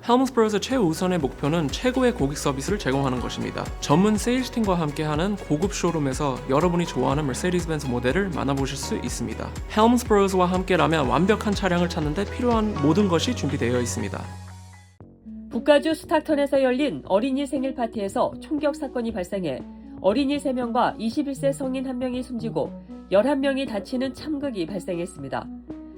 헬문스버그의 최우선의 목표는 최고의 고객 서비스를 제공하는 것입니다. 전문 세일즈팀과 함께하는 고급 쇼룸에서 여러분이 좋아하는 머세디스-벤츠 모델을 만나보실 수 있습니다. 헬문스버그와 함께라면 완벽한 차량을 찾는데 필요한 모든 것이 준비되어 있습니다. 북가주 스탁턴에서 열린 어린이 생일 파티에서 총격 사건이 발생해 어린이 3명과 21세 성인 1명이 숨지고 11명이 다치는 참극이 발생했습니다.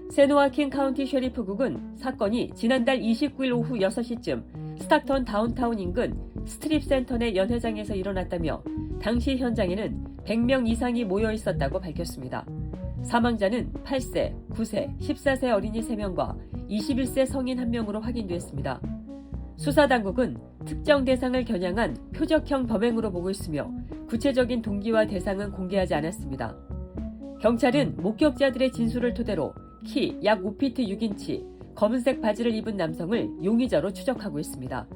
세노아킨 카운티 셰리프국은 사건이 지난달 29일 오후 6시쯤 스탁턴 다운타운 인근 스트립 센터 내 연회장에서 일어났다며 당시 현장에는 100명 이상이 모여 있었다고 밝혔습니다. 사망자는 8세, 9세, 14세 어린이 3명과 21세 성인 1명으로 확인됐습니다. 수사당국은 특정 대상을 겨냥한 표적형 범행으로 보고 있으며 구체적인 동기와 대상은 공개하지 않았습니다. 경찰은 목격자들의 진술을 토대로 키 약 5피트 6인치, 검은색 바지를 입은 남성을 용의자로 추적하고 있습니다.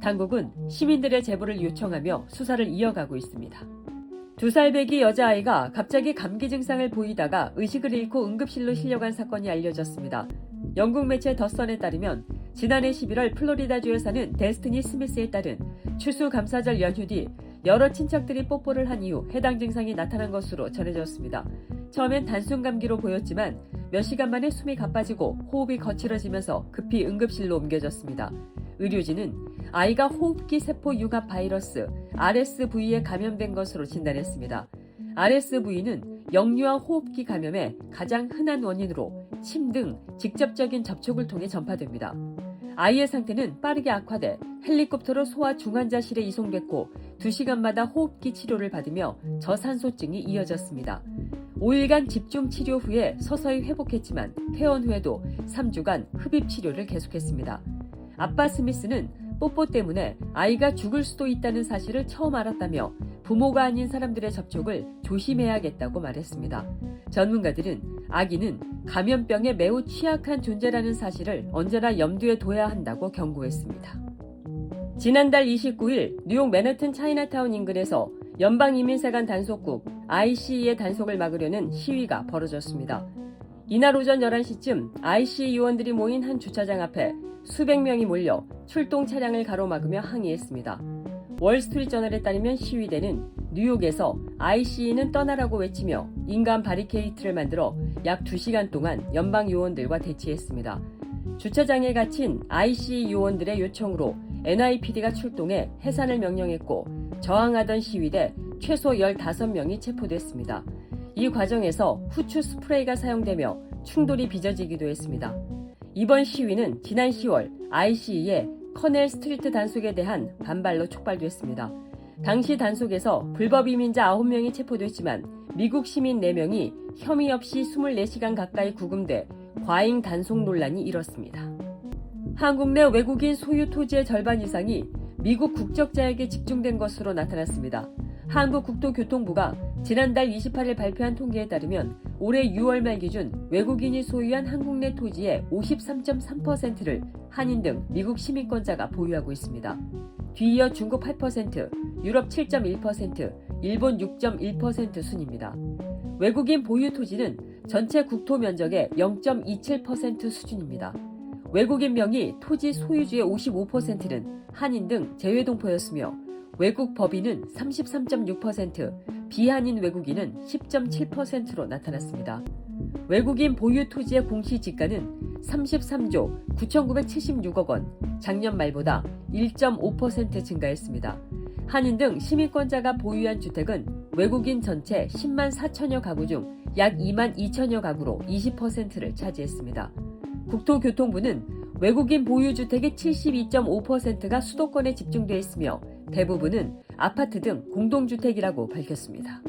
당국은 시민들의 제보를 요청하며 수사를 이어가고 있습니다. 2살 배기 여자아이가 갑자기 감기 증상을 보이다가 의식을 잃고 응급실로 실려간 사건이 알려졌습니다. 영국 매체 더선에 따르면 지난해 11월 플로리다주에 사는 데스티니 스미스에 따른 추수감사절 연휴 뒤 여러 친척들이 뽀뽀를 한 이후 해당 증상이 나타난 것으로 전해졌습니다. 처음엔 단순 감기로 보였지만 몇 시간 만에 숨이 가빠지고 호흡이 거칠어지면서 급히 응급실로 옮겨졌습니다. 의료진은 아이가 호흡기 세포 융합 바이러스 RSV에 감염된 것으로 진단했습니다. RSV는 역류와 호흡기 감염의 가장 흔한 원인으로 침 등 직접적인 접촉을 통해 전파됩니다. 아이의 상태는 빠르게 악화돼 헬리콥터로 소아 중환자실에 이송됐고 2시간마다 호흡기 치료를 받으며 저산소증이 이어졌습니다. 5일간 집중 치료 후에 서서히 회복했지만 퇴원 후에도 3주간 흡입 치료를 계속했습니다. 아빠 스미스는 뽀뽀 때문에 아이가 죽을 수도 있다는 사실을 처음 알았다며 부모가 아닌 사람들의 접촉을 조심해야겠다고 말했습니다. 전문가들은 아기는 감염병에 매우 취약한 존재라는 사실을 언제나 염두에 둬야 한다고 경고했습니다. 지난달 29일 뉴욕 맨해튼 차이나타운 인근에서 연방이민세관 단속국 ICE의 단속을 막으려는 시위가 벌어졌습니다. 이날 오전 11시쯤 ICE 요원들이 모인 한 주차장 앞에 수백 명이 몰려 출동 차량을 가로막으며 항의했습니다. 월스트리트저널에 따르면 시위대는 뉴욕에서 ICE는 떠나라고 외치며 인간 바리케이트를 만들어 약 2시간 동안 연방 요원들과 대치했습니다. 주차장에 갇힌 ICE 요원들의 요청으로 NYPD가 출동해 해산을 명령했고 저항하던 시위대 최소 15명이 체포됐습니다. 이 과정에서 후추 스프레이가 사용되며 충돌이 빚어지기도 했습니다. 이번 시위는 지난 10월 ICE의 커넬 스트리트 단속에 대한 반발로 촉발됐습니다. 당시 단속에서 불법 이민자 9명이 체포됐지만 미국 시민 4명이 혐의 없이 24시간 가까이 구금돼 과잉 단속 논란이 일었습니다. 한국 내 외국인 소유 토지의 절반 이상이 미국 국적자에게 집중된 것으로 나타났습니다. 한국국토교통부가 지난달 28일 발표한 통계에 따르면 올해 6월 말 기준 외국인이 소유한 한국 내 토지의 53.3%를 한인 등 미국 시민권자가 보유하고 있습니다. 뒤이어 중국 8%, 유럽 7.1%, 일본 6.1% 순입니다. 외국인 보유 토지는 전체 국토 면적의 0.27% 수준입니다. 외국인 명의 토지 소유주의 55%는 한인 등 재외동포였으며 외국 법인은 33.6%, 비한인 외국인은 10.7%로 나타났습니다. 외국인 보유 토지의 공시지가는 33조 9,976억 원, 작년 말보다 1.5% 증가했습니다. 한인 등 시민권자가 보유한 주택은 외국인 전체 10만 4천여 가구 중 약 2만 2천여 가구로 20%를 차지했습니다. 국토교통부는 외국인 보유 주택의 72.5%가 수도권에 집중되어 있으며 대부분은 아파트 등 공동주택이라고 밝혔습니다.